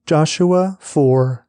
Joshua 4.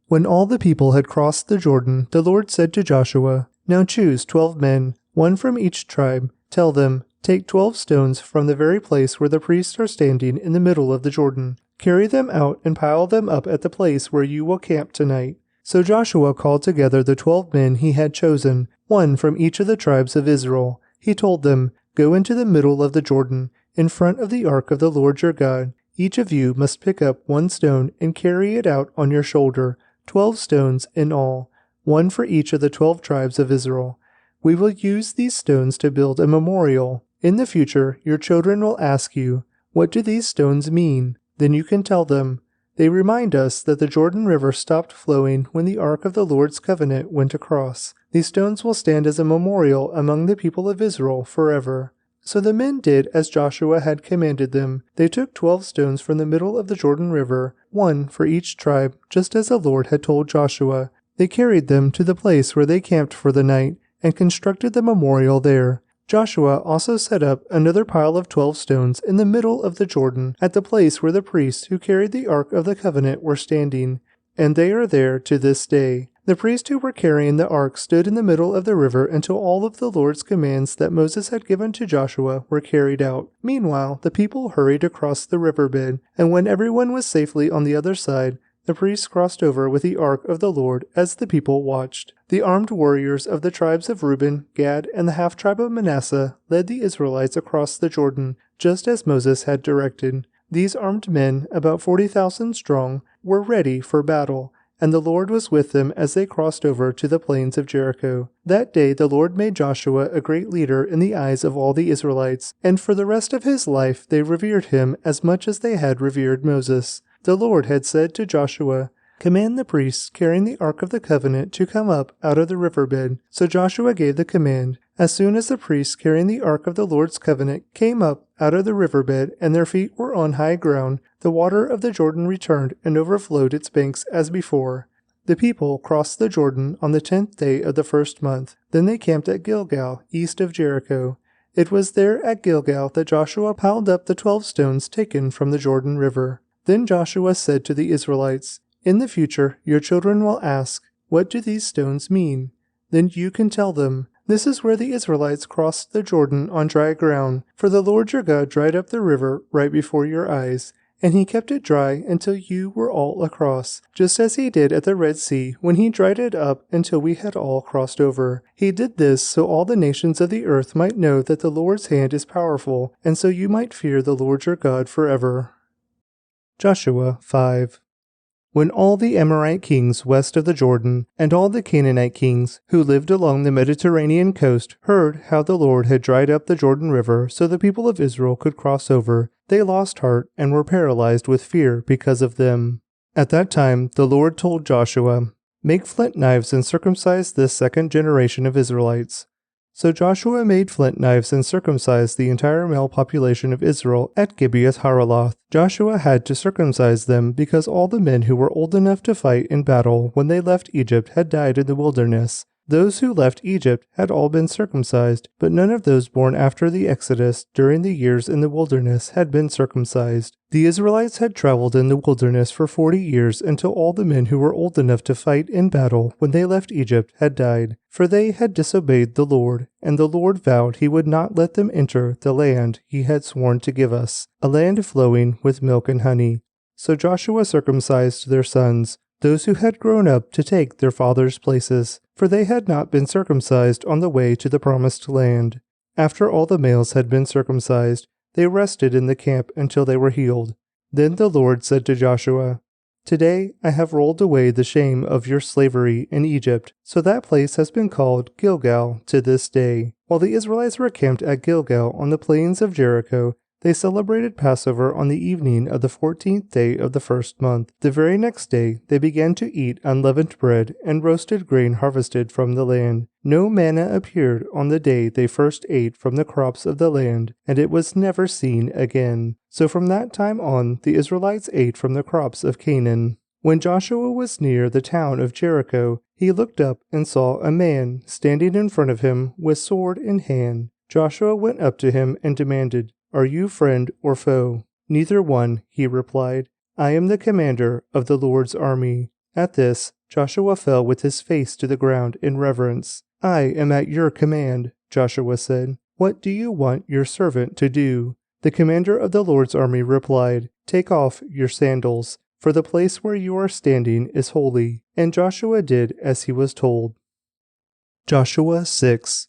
When all the people had crossed the Jordan, the Lord said to Joshua, "Now choose 12 men, one from each tribe. Tell them, 'Take 12 stones from the very place where the priests are standing in the middle of the Jordan. Carry them out and pile them up at the place where you will camp tonight.'" So Joshua called together the 12 men he had chosen, one from each of the tribes of Israel. He told them, "Go into the middle of the Jordan, in front of the ark of the Lord your God. Each of you must pick up 1 stone and carry it out on your shoulder, 12 stones in all, one for each of the 12 tribes of Israel. We will use these stones to build a memorial. In the future, your children will ask you, 'What do these stones mean?' Then you can tell them, 'They remind us that the Jordan River stopped flowing when the Ark of the Lord's covenant went across.' These stones will stand as a memorial among the people of Israel forever." So the men did as Joshua had commanded them. They took 12 stones from the middle of the Jordan River, one for each tribe, just as the Lord had told Joshua. They carried them to the place where they camped for the night, and constructed the memorial there. Joshua also set up another pile of 12 stones in the middle of the Jordan, at the place where the priests who carried the Ark of the Covenant were standing, and they are there to this day. The priests who were carrying the ark stood in the middle of the river until all of the Lord's commands that Moses had given to Joshua were carried out. Meanwhile, the people hurried across the riverbed, and when everyone was safely on the other side, the priests crossed over with the ark of the Lord as the people watched. The armed warriors of the tribes of Reuben, Gad, and the half-tribe of Manasseh led the Israelites across the Jordan, just as Moses had directed. These armed men, about 40,000 strong, were ready for battle, and the Lord was with them as they crossed over to the plains of Jericho. That day the Lord made Joshua a great leader in the eyes of all the Israelites, and for the rest of his life they revered him as much as they had revered Moses. The Lord had said to Joshua, "Command the priests carrying the Ark of the Covenant to come up out of the riverbed." So Joshua gave the command. As soon as the priests carrying the Ark of the Lord's Covenant came up out of the riverbed and their feet were on high ground, the water of the Jordan returned and overflowed its banks as before. The people crossed the Jordan on the 10th day of the first month. Then they camped at Gilgal, east of Jericho. It was there at Gilgal that Joshua piled up the 12 stones taken from the Jordan River. Then Joshua said to the Israelites, "In the future your children will ask, 'What do these stones mean?' Then you can tell them, 'This is where the Israelites crossed the Jordan on dry ground, for the Lord your God dried up the river right before your eyes, and he kept it dry until you were all across, just as he did at the Red Sea when he dried it up until we had all crossed over. He did this so all the nations of the earth might know that the Lord's hand is powerful, and so you might fear the Lord your God forever." Joshua 5. When all the Amorite kings west of the Jordan, and all the Canaanite kings who lived along the Mediterranean coast, heard how the Lord had dried up the Jordan River so the people of Israel could cross over, they lost heart and were paralyzed with fear because of them. At that time the Lord told Joshua, "Make flint knives and circumcise this second generation of Israelites." So Joshua made flint knives and circumcised the entire male population of Israel at Gibeath Haraloth. Joshua had to circumcise them because all the men who were old enough to fight in battle when they left Egypt had died in the wilderness. Those who left Egypt had all been circumcised, but none of those born after the Exodus during the years in the wilderness had been circumcised. The Israelites had traveled in the wilderness for 40 years until all the men who were old enough to fight in battle when they left Egypt had died, for they had disobeyed the Lord, and the Lord vowed he would not let them enter the land he had sworn to give us, a land flowing with milk and honey. So Joshua circumcised their sons, those who had grown up to take their fathers' places, for they had not been circumcised on the way to the promised land. After all the males had been circumcised, they rested in the camp until they were healed. Then the Lord said to Joshua, "Today I have rolled away the shame of your slavery in Egypt." So that place has been called Gilgal to this day. While the Israelites were camped at Gilgal on the plains of Jericho, they celebrated Passover on the evening of the 14th day of the first month. The very next day they began to eat unleavened bread and roasted grain harvested from the land. No manna appeared on the day they first ate from the crops of the land, and it was never seen again. So from that time on the Israelites ate from the crops of Canaan. When Joshua was near the town of Jericho, he looked up and saw a man standing in front of him with sword in hand. Joshua went up to him and demanded, "Are you friend or foe?" "Neither one," he replied. I am the commander of the Lord's army." At this, Joshua fell with his face to the ground in reverence. "I am at your command," Joshua said. "What do you want your servant to do?" The commander of the Lord's army replied, "Take off your sandals, for the place where you are standing is holy." And Joshua did as he was told. Joshua 6.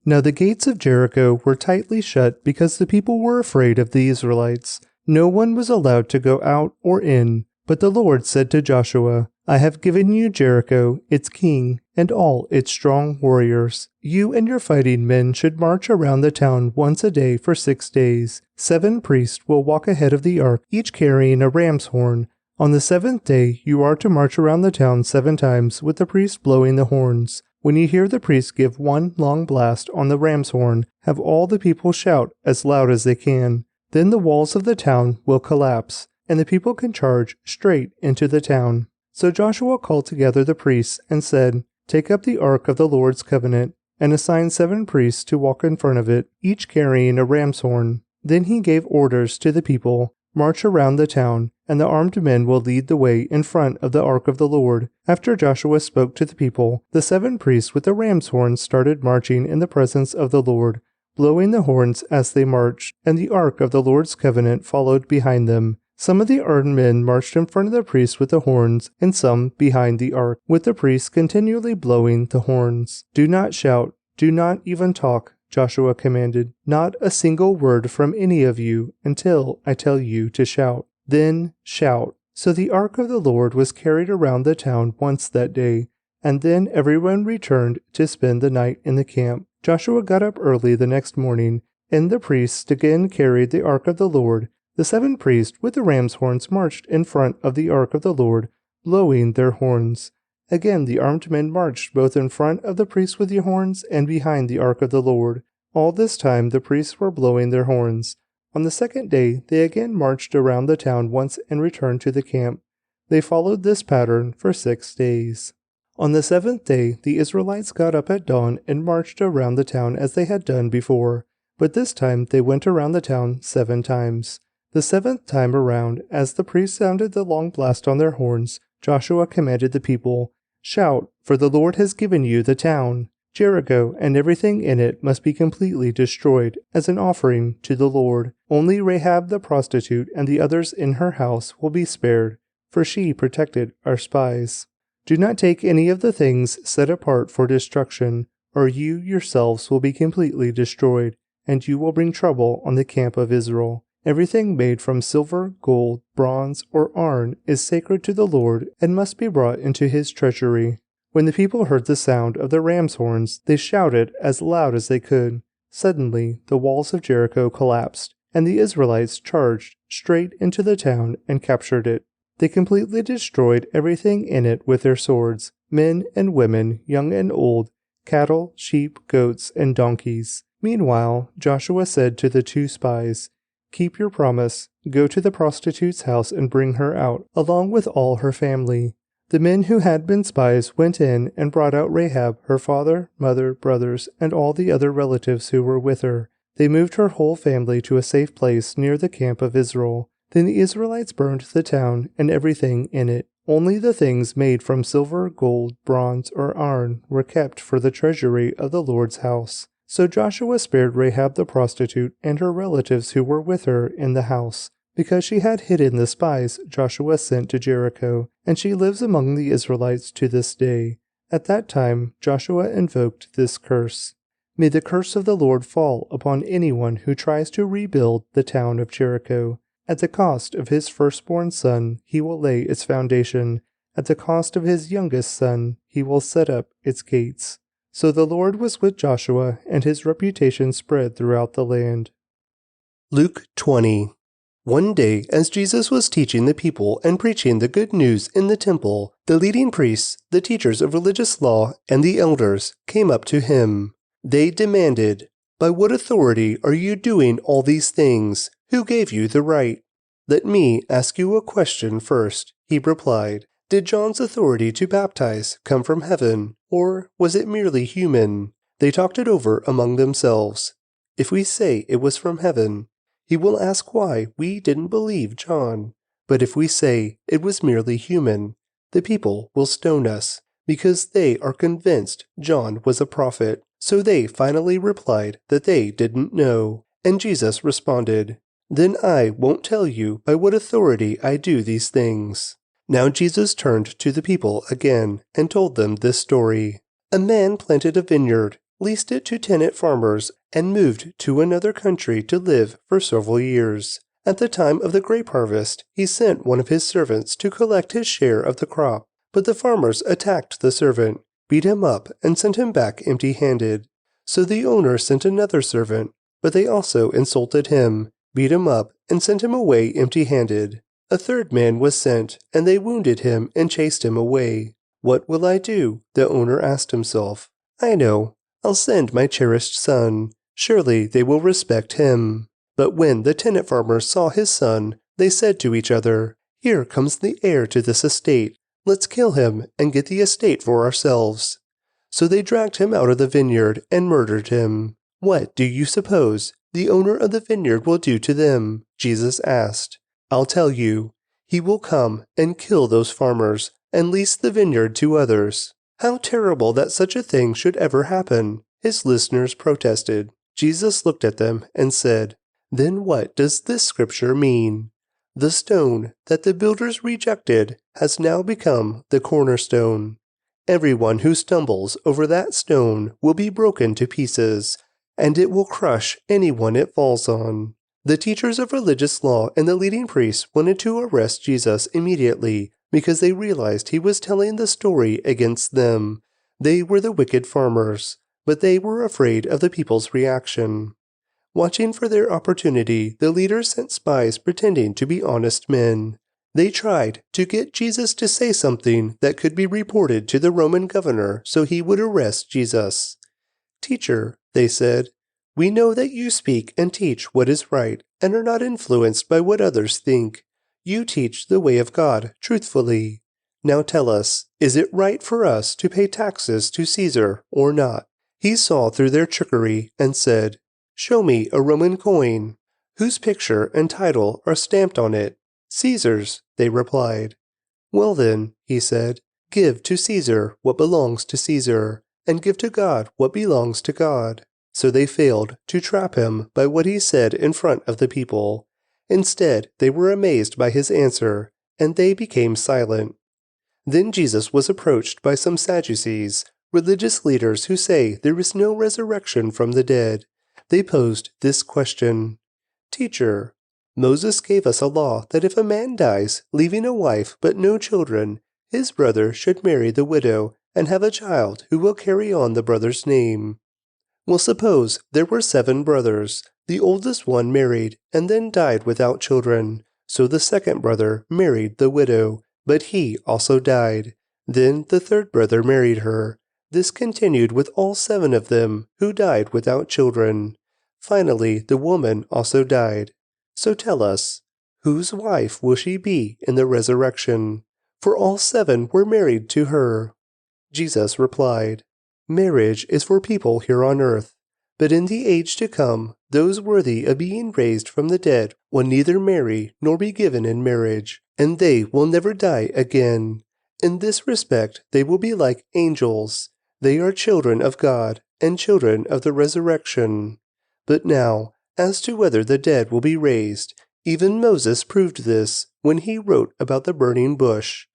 Now the gates of Jericho were tightly shut because the people were afraid of the Israelites. No one was allowed to go out or in. But the Lord said to Joshua, "I have given you Jericho, its king, and all its strong warriors. You and your fighting men should march around the town once a day for 6 days. 7 priests will walk ahead of the ark, each carrying a ram's horn. On the 7th day you are to march around the town 7 times with the priest blowing the horns. When you hear the priest give one long blast on the ram's horn, have all the people shout as loud as they can. Then the walls of the town will collapse, and the people can charge straight into the town." So Joshua called together the priests and said, "Take up the ark of the Lord's covenant, and assign 7 priests to walk in front of it, each carrying a ram's horn." Then he gave orders to the people, "March around the town, and the armed men will lead the way in front of the ark of the Lord." After Joshua spoke to the people, the 7 priests with the ram's horns started marching in the presence of the Lord, blowing the horns as they marched, and the ark of the Lord's covenant followed behind them. Some of the armed men marched in front of the priests with the horns, and some behind the ark, with the priests continually blowing the horns. "Do not shout, do not even talk," Joshua commanded. "Not a single word from any of you until I tell you to shout. Then shout." So the ark of the Lord was carried around the town once that day, and then everyone returned to spend the night in the camp. Joshua got up early the next morning, and the priests again carried the ark of the Lord. The 7 priests with the ram's horns marched in front of the ark of the Lord, blowing their horns. Again the armed men marched both in front of the priests with the horns and behind the ark of the Lord. All this time the priests were blowing their horns. On the 2nd day they again marched around the town once and returned to the camp. They followed this pattern for 6 days. On the 7th day the Israelites got up at dawn and marched around the town as they had done before, but this time they went around the town 7 times. The 7th time around, as the priests sounded the long blast on their horns, Joshua commanded the people, "Shout, for the Lord has given you the town. Jericho and everything in it must be completely destroyed as an offering to the Lord. Only Rahab the prostitute and the others in her house will be spared, for she protected our spies. Do not take any of the things set apart for destruction, or you yourselves will be completely destroyed, and you will bring trouble on the camp of Israel. Everything made from silver, gold, bronze, or iron is sacred to the Lord and must be brought into his treasury." When the people heard the sound of the ram's horns, they shouted as loud as they could. Suddenly, the walls of Jericho collapsed, and the Israelites charged straight into the town and captured it. They completely destroyed everything in it with their swords, men and women, young and old, cattle, sheep, goats, and donkeys. Meanwhile, Joshua said to the 2 spies, "Keep your promise. Go to the prostitute's house and bring her out, along with all her family." The men who had been spies went in and brought out Rahab, her father, mother, brothers, and all the other relatives who were with her. They moved her whole family to a safe place near the camp of Israel. Then the Israelites burned the town and everything in it. Only the things made from silver, gold, bronze, or iron were kept for the treasury of the Lord's house. So Joshua spared Rahab the prostitute and her relatives who were with her in the house, because she had hidden the spies Joshua sent to Jericho, and she lives among the Israelites to this day. At that time Joshua invoked this curse: "May the curse of the Lord fall upon anyone who tries to rebuild the town of Jericho. At the cost of his firstborn son he will lay its foundation. At the cost of his youngest son he will set up its gates." So the Lord was with Joshua, and his reputation spread throughout the land. Luke 20. One day, as Jesus was teaching the people and preaching the good news in the temple, the leading priests, the teachers of religious law, and the elders came up to him. They demanded, "By what authority are you doing all these things? Who gave you the right?" "Let me ask you a question first," he replied. "Did John's authority to baptize come from heaven, or was it merely human?" They talked it over among themselves. "If we say it was from heaven, he will ask why we didn't believe John. But if we say it was merely human, the people will stone us, because they are convinced John was a prophet. So they finally replied that they didn't know. And Jesus responded, "Then I won't tell you by what authority I do these things." Now Jesus turned to the people again and told them this story. A man planted a vineyard, leased it to tenant farmers, and moved to another country to live for several years. At the time of the grape harvest, he sent one of his servants to collect his share of the crop. But the farmers attacked the servant, beat him up, and sent him back empty-handed. So the owner sent another servant, but they also insulted him, beat him up, and sent him away empty-handed. A third man was sent, and they wounded him and chased him away. "What will I do?" the owner asked himself. "I know. I'll send my cherished son. Surely they will respect him." But when the tenant farmers saw his son, they said to each other, "Here comes the heir to this estate. Let's kill him and get the estate for ourselves." So they dragged him out of the vineyard and murdered him. "What do you suppose the owner of the vineyard will do to them?" Jesus asked. "I'll tell you. He will come and kill those farmers and lease the vineyard to others." "How terrible that such a thing should ever happen," his listeners protested. Jesus looked at them and said, "Then what does this scripture mean? The stone that the builders rejected has now become the cornerstone. Everyone who stumbles over that stone will be broken to pieces, and it will crush anyone it falls on." The teachers of religious law and the leading priests wanted to arrest Jesus immediately because they realized he was telling the story against them. They were the wicked farmers, but they were afraid of the people's reaction. Watching for their opportunity, the leaders sent spies pretending to be honest men. They tried to get Jesus to say something that could be reported to the Roman governor so he would arrest Jesus. "Teacher," they said, "we know that you speak and teach what is right and are not influenced by what others think. You teach the way of God truthfully. Now tell us, is it right for us to pay taxes to Caesar or not?" He saw through their trickery and said, "Show me a Roman coin. Whose picture and title are stamped on it?" "Caesar's," they replied. "Well then," he said, "give to Caesar what belongs to Caesar, and give to God what belongs to God." So they failed to trap him by what he said in front of the people. Instead, they were amazed by his answer, and they became silent. Then Jesus was approached by some Sadducees, religious leaders who say there is no resurrection from the dead. They posed this question: "Teacher, Moses gave us a law that if a man dies, leaving a wife but no children, his brother should marry the widow and have a child who will carry on the brother's name. Well, suppose there were 7 brothers. The oldest one married and then died without children. So the second brother married the widow, but he also died. Then the third brother married her. This continued with all 7 of them who died without children. Finally, the woman also died. So tell us, whose wife will she be in the resurrection? For all 7 were married to her." Jesus replied, "Marriage is for people here on earth, but in the age to come, those worthy of being raised from the dead will neither marry nor be given in marriage, and they will never die again. In this respect, they will be like angels. They are children of God and children of the resurrection. But now, as to whether the dead will be raised, even Moses proved this when he wrote about the burning bush.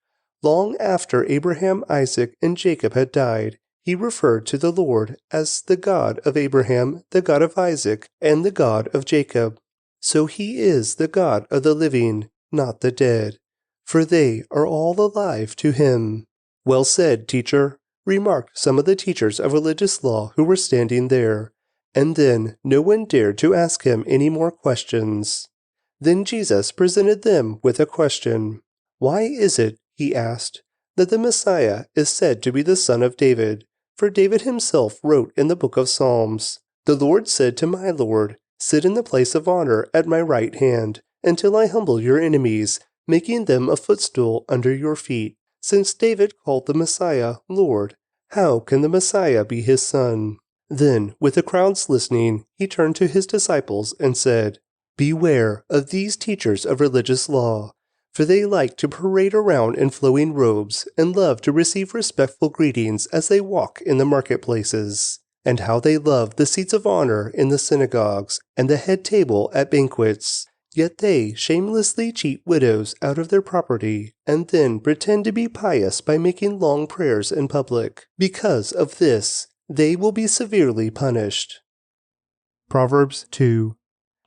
Long after Abraham, Isaac, and Jacob had died, he referred to the Lord as the God of Abraham, the God of Isaac, and the God of Jacob. So he is the God of the living, not the dead, for they are all alive to him." "Well said, teacher," remarked some of the teachers of religious law who were standing there. And then no one dared to ask him any more questions. Then Jesus presented them with a question. "Why is it," he asked, "that the Messiah is said to be the son of David? For David himself wrote in the book of Psalms, 'The Lord said to my Lord, sit in the place of honor at my right hand, until I humble your enemies, making them a footstool under your feet.' Since David called the Messiah Lord, how can the Messiah be his son?" Then, with the crowds listening, he turned to his disciples and said, "Beware of these teachers of religious law. for they like to parade around in flowing robes and love to receive respectful greetings as they walk in the marketplaces, and how they love the seats of honor in the synagogues and the head table at banquets. Yet they shamelessly cheat widows out of their property and then pretend to be pious by making long prayers in public. Because of this, they will be severely punished. Proverbs 2.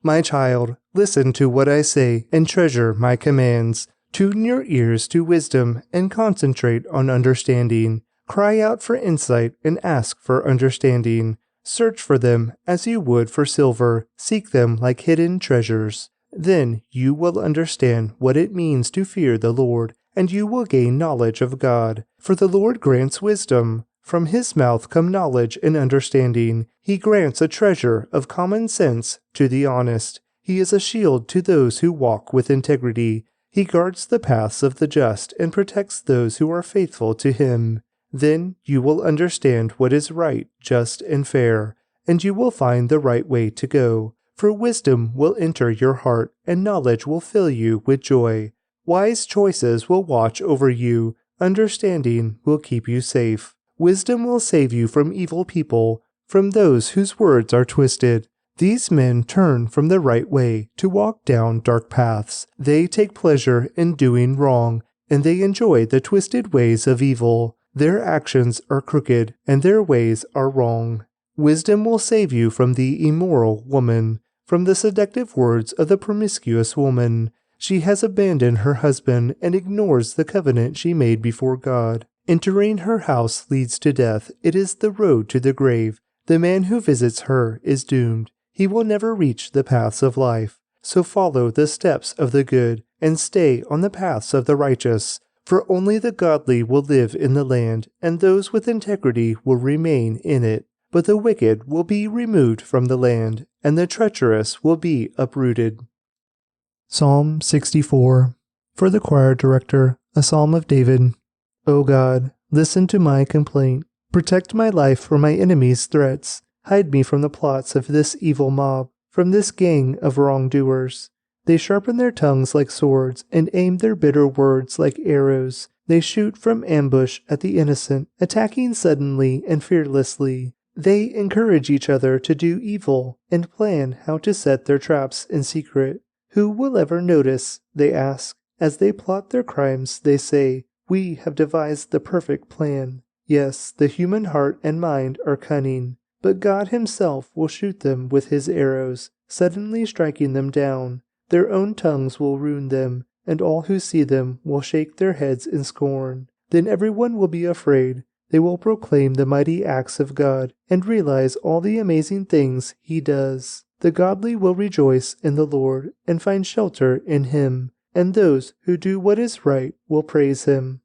My child, listen to what I say and treasure my commands. Tune your ears to wisdom and concentrate on understanding. Cry out for insight and ask for understanding. Search for them as you would for silver. Seek them like hidden treasures. Then you will understand what it means to fear the Lord, and you will gain knowledge of God. For the Lord grants wisdom. From his mouth come knowledge and understanding. He grants a treasure of common sense to the honest. He is a shield to those who walk with integrity. He guards the paths of the just and protects those who are faithful to him. Then you will understand what is right, just, and fair, and you will find the right way to go. For wisdom will enter your heart, and knowledge will fill you with joy. Wise choices will watch over you. Understanding will keep you safe. Wisdom will save you from evil people, from those whose words are twisted. These men turn from the right way to walk down dark paths. They take pleasure in doing wrong, and they enjoy the twisted ways of evil. Their actions are crooked, and their ways are wrong. Wisdom will save you from the immoral woman, from the seductive words of the promiscuous woman. She has abandoned her husband and ignores the covenant she made before God. Entering her house leads to death. It is the road to the grave. The man who visits her is doomed. He will never reach the paths of life. So follow the steps of the good and stay on the paths of the righteous. For only the godly will live in the land, and those with integrity will remain in it. But the wicked will be removed from the land, and the treacherous will be uprooted. Psalm 64. For the choir director, a psalm of David. O God, listen to my complaint. Protect my life from my enemies' threats. Hide me from the plots of this evil mob, from this gang of wrongdoers. They sharpen their tongues like swords and aim their bitter words like arrows. They shoot from ambush at the innocent, attacking suddenly and fearlessly. They encourage each other to do evil and plan how to set their traps in secret. Who will ever notice, they ask. As they plot their crimes, they say, we have devised the perfect plan. Yes, the human heart and mind are cunning, but God himself will shoot them with his arrows, suddenly striking them down. Their own tongues will ruin them, and all who see them will shake their heads in scorn. Then everyone will be afraid. They will proclaim the mighty acts of God and realize all the amazing things he does. The godly will rejoice in the Lord and find shelter in him, and those who do what is right will praise him.